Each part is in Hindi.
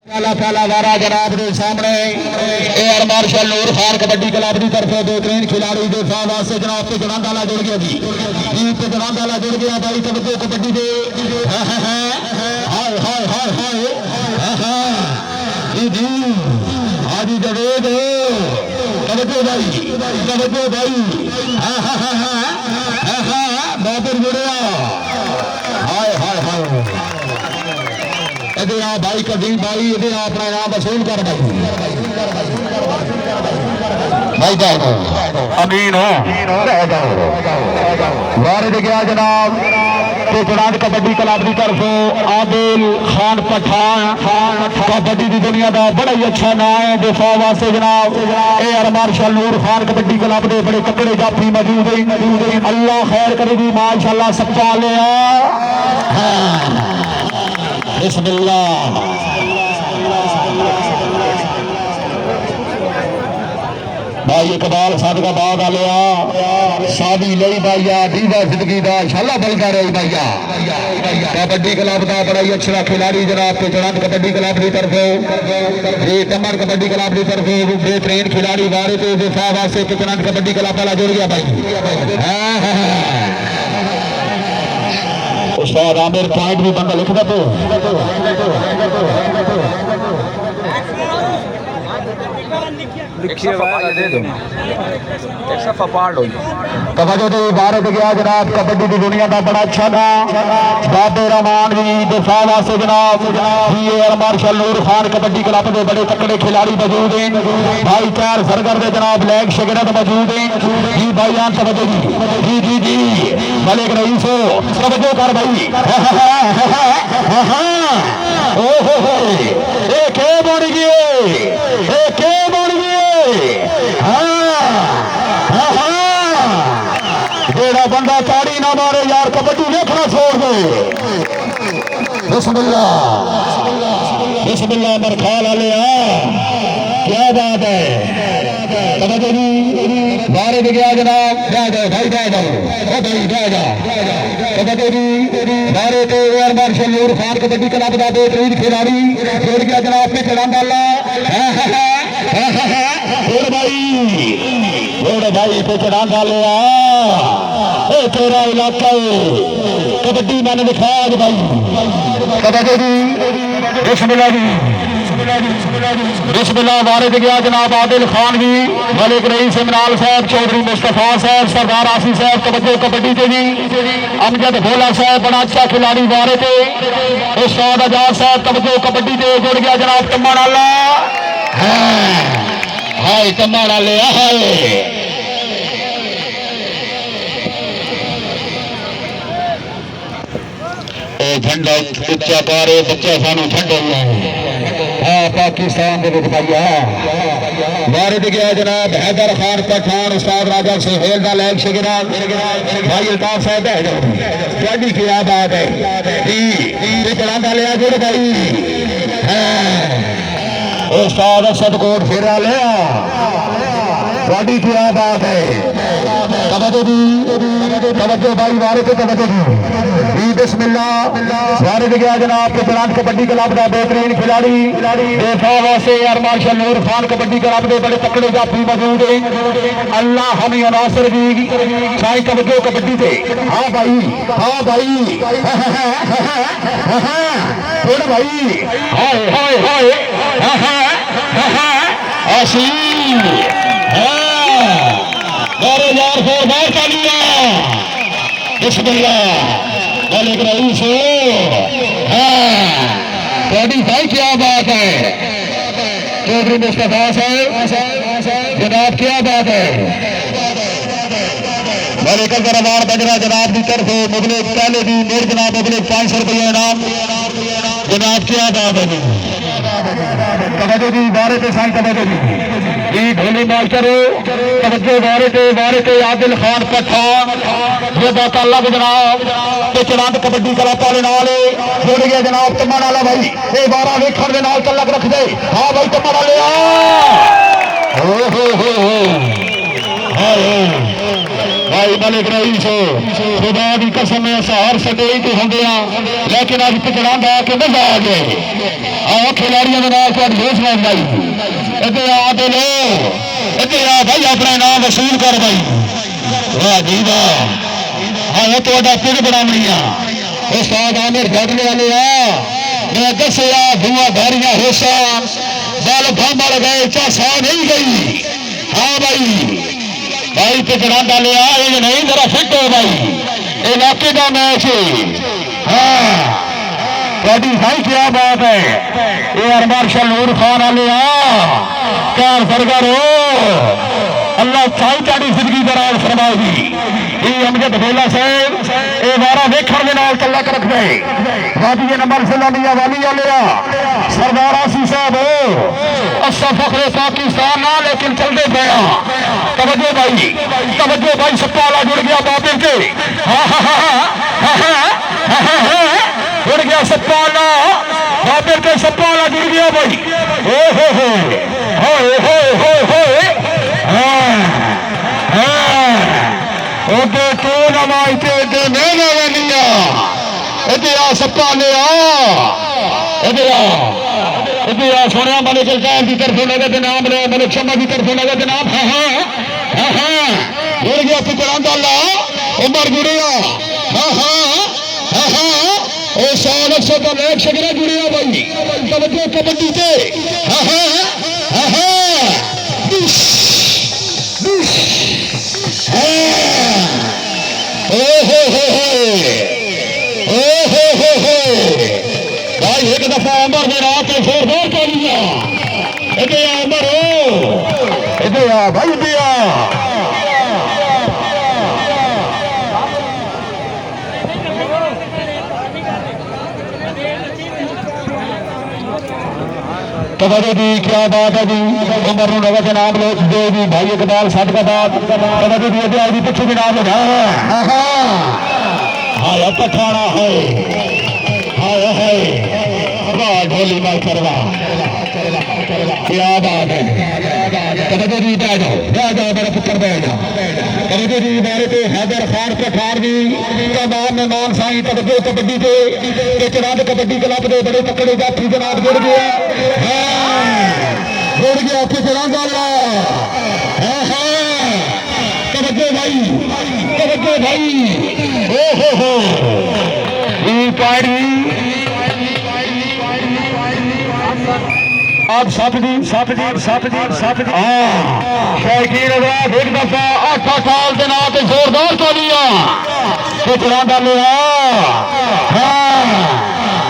पहला वारा जनाब के सामने एयर मार्शल नूर खान कबड्डी क्लब की तरफ बेहतरीन खिलाड़ी के साथ वास्ते जनाब पे जनांदाला जुड़ गया जी पे जनांदाला जुड़ गया भाई तबको कबड्डी दे हाय हाय हाय हाय जी आज जवेद तबको भाई बाबर जुड़िया हाय हाय हाय भाई कदीम भाई अपना नाम वसूल कर भाई अमीन वारिद गया जनाब तो जनाब कबड्डी क्लब की तरफ आदिल खान पठान कबड्डी की दुनिया का बड़ा ही अच्छा नाम है दिफा वास्ते जनाब एयर मार्शल नूर खान कबड्डी क्लब के बड़े तकड़े जाफी मौजूद है अल्लाह खैर करेगी माशाअल्लाह सबका लिया बिस्मिल्लाह भाई इकबाल सादका बाद आ लिया शादी लई भाईया दीदा जिंदगी का शाला बलदा रही भाईया कबड्डी क्लब का बड़ा ही अच्छा खिलाड़ी जनाब के जनाब कबड्डी क्लब की तरफ ये तमर कबड्डी क्लब की तरफ बेहतरीन खिलाड़ी वारे तो दिफा वास्ते के जनाब कबड्डी क्लब वाला जुड़ गया भाई उस्ताद आमिर पॉइंट भी बंदा लिखता तो भारत गया जनाब कबड्डी की दुनिया का बड़ा अच्छा नाम बाबे रहमान जी दिफा वास्ते जनाब एयर मार्शल नूर खान कबड्डी क्लब के बड़े तकड़े खिलाड़ी मौजूद हैं भाई चार सरगर के जनाब लैग शगरत मौजूद हैं जी भाईजान तवज्जो जी जी जी मलिक रईस हो तवज्जो कर भाई एक बन गए जेड़ा बंदा ताड़ी ना मारे यार कबड्डी देखना छोड़ दे बिस्मिल्लाह मरखाल वाले क्या बात है बारे में गया जनाब भाई बारे तो एयर मार्शल नूर खान कबड्डी क्लब का बेहतरीन खिलाड़ी छोड़ गया जनाब पे चढ़ा डाला भाई पे चढ़ा डाले तेरा इलाका कबड्डी मैंने दिखा भाई कबड्डी बिस्मिल्लाह वारिद गया जनाब आदिल खान भी मलिक रईस इमरान साहब चौधरी मुस्तफा साहब सरदार आसी साहब तवज्जो कबड्डी से भी अमजद भोला साहब बड़ा अच्छा खिलाड़ी वारिद उस्ताद आजाद साहब तवज्जो कबड्डी से जुड़ गया जनाब तम्मा नाला हाय तम्मा नाले हाय झंडा उच्चा पारे बच्चा सानू झंडा पाकिस्तान के भैया वारिद गया जनाब हैदर खान पठान उस्ताद राजा सुहेल का लैग शगिरा भाई अल्ताफ साहब है क्या बात है चढ़ा लिया जुड़ भाई उस्ताद सदकोट फेरा लिया थोड़ी क्या बात है तवज्जो भाई वारिद तवज्जो बिस्मिल्लाह वारिद गया जनाब के जनाब कबड्डी क्लब का बेहतरीन खिलाड़ी दिफा वास्ते एयर मार्शल नूर खान कबड्डी क्लब के बड़े तकड़े जाफी मौजूद हैं अल्लाह हमें अनासर जी साई तवज्जो कबड्डी से हाँ भाई थोड़ा भाई हाय हाय हाय आशीम यार बार का लिया बिस्मिल्लाह मलिक रईस भाई क्या बात है चौधरी मुस्तफा साहब जनाब क्या बात है मलिक दरबार बजरा जनाब की तरफ मुगले पहले भी मेरे जनाब मुगले 500 रुपये इनाम जनाब क्या बात है तवज्जो जी बारे से साईं तवज्जो जी ढोली मास्टर तवज्जो बारे से आदिल खान पठान ये बात अल्लाह के जनाब ते चलांद कबड्डी क्लब वाले नाल जुड़ गया जनाब तम्मा नाला भाई ये 12 वेखण दे नाल तलक रख दे हां भाई तम्मा नाले भाई मलिक रईस खुदा की कसम हर स्टेज तो होंगे लेकिन अज पिछड़ा के मजा आ गए आओ खिलाड़ियों के नाल जोश मार भाई इधर आ दे लो इधर आ भाई अपना इनाम वसूल कर भाई वाह जी वाह हाँ तो पिंड बनानी उस्ताद आमिर गढ़ने वाले मैं दसिया धुआंधारियां होशा बल भामा लगाए चासा नहीं गई हाँ भाई भाई पिछड़ा लिया ये नहीं जरा फिट हो भाई इलाके का मैच हाँ भाई क्या बात है एयर मार्शल नूर खान वाले क्या सरकार हो अल्लाह चाई चाड़ी जिंदगी दौरान फरमाएगी अमजद बेला साहब ये वारा वेखण के नाल चला कर रख दे वादी नंबर सलामिया वाली वाले सरदार आसी साहब असा फखरे पाकिस्तान ना लेकिन चलते पे तवज्जो भाई सप्पाला जुड़ गया बाबे के जुड़ गया सप्पाला बाबे के सप्पाला जुड़ गया भाई तो नमाइते मेरे लिया इधर सप्पा ले इधर सोनिया मलिक की तरफ नगद नाम ले मलिक शर्मा की तरफ नगद नाम हाँ जुड़ गया पिछड़ा डाला उमर गुड़िया हाँ साल अक्सर का लेख शगरा जुड़िया भाई तवज्जो कबड्डी से भाई एक दफा अमर ने रात में जोरदार तालियां इधर अमर इधर भाई दिया तवज्जो जी क्या बात है जी उमर नगर के नाम लो दे जी भाई इकबाल साहब का बात तवज्जो जी अजय जी पीछे भी नाम लगा हाय पठाना है हाय वाह ढोली माई करवा क्या बात है तवज्जो जी बैठ जाओ मेरा पुत्र बैठ जाओ तवज्जो जी मेरे पे हैदर खान पठान जी का नाम मेहमान साई तवज्जो कबड्डी के चनाब कबड्डी क्लब के बड़े तकड़े जाफी जनाब जुड़ गया जुड़ गया पिछड़ा डाला तवज्जो भाई हो आप सप जी शौकीन एक दफा 8 साल के नाम से जोरदार तालियां पिछड़ा डालिया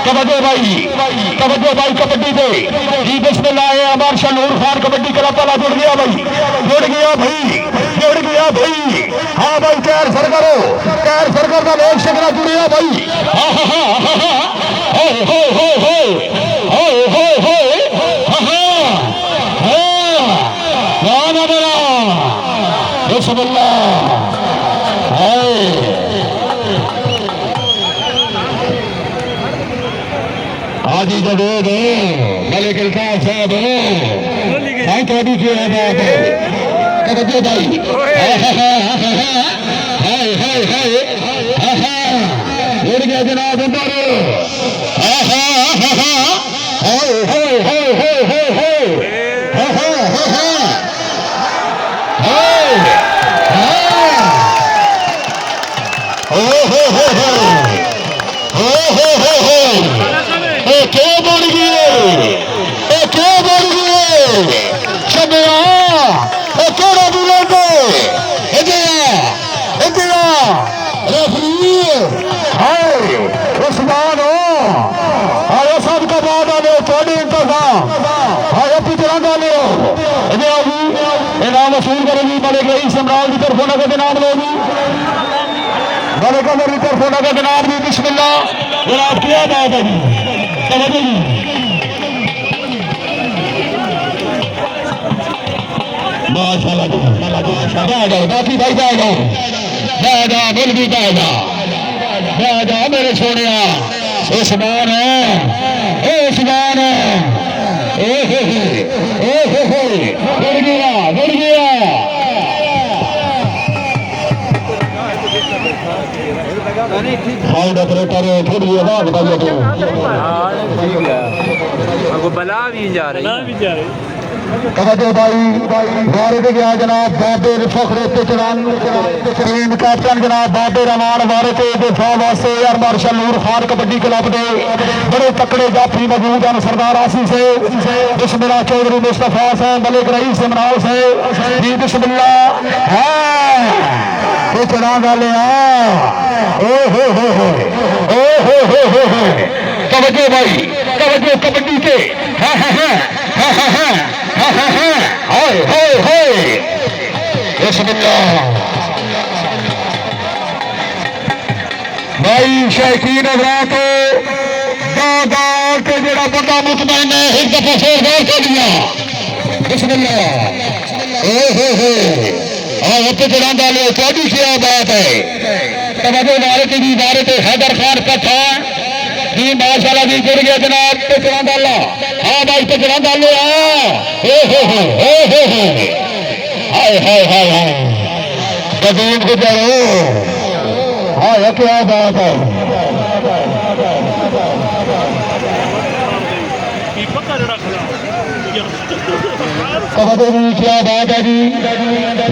तवज्जो भाई कबड्डी पे जी बिस्मिल्लाह मार्शल नूर खान कबड्डी क्लब वाला जुड़ गया भाई हाँ भाई कैर सरकार का लोग शकरा जुड़िया भाई आजी जब मलिक साहब भाई थोड़ी की बात है तवज्जो भाई जुड़ गया जनाब उमर क्यों बढ़ गए शबिया थोड़ा बुलाते उस्मान हो सब का बाद आने थोड़ी इंतजाम पिछड़ा डालो इनाम वसूल करेगी मलिक रईस इमरान की तरफ होने का नाम लोगी मलिक अमर की तरफ होने का नाम भी बिस्मिल्लाह जनाब क्या बात है जी माशाल्लाह बाकी भाई बैठा मिल भी बैठा मेरे सोने उस्मान गुड़ गया साउंड ऑपरेटर थोड़ी आवाज भाई को बला भी जा रही कबड्डी भाई वारिद गया जनाब बाबे फखरे पिचरान टीम कैप्टन जनाब बाबे रहमान वारिद के दफा वास्ते यार मार्शल नूर खान कबड्डी क्लब दे बड़े तकड़े जाफी मौजूद हैं सरदार आसी से बिस्मिल्लाह चौधरी मुस्तफा से मलिक रईस इमरान से जी बिस्मिल्लाह है पिचरान वाले ओ हो कबड्डी भाई कबड्डी के हाय हाय हाय बिस्मिल्लाह भाई शौकीन हजरात के जरा बंदा मुतमईन है एक दफा शेर गौर कर दिया बिस्मिल्लाह पिछड़ा डाले चौबी क्या बात है तवज्जो वारे थे हैदर खान कट्ठा जी माशाल्लाह जी जुड़ गया जनाब पिछड़ा डाला हाँ भाई पिछड़ा डाले हाय हाय हाय हाय गजीब गुजरो हाँ क्या बात है कबड्डी क्या बात है जी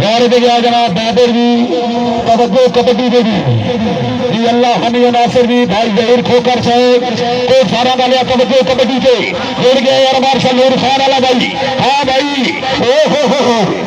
वारिद गया जनाब बाबर जी तवज्जो कबड्डी दे दी जी अल्लाह हमी नासिर जी भाई जहीर खोकर साहब को सारा डालिया तवज्जो कबड्डी के जुड़ गए यार मार्शल नूर खान वाला भाई हाँ भाई ओ हो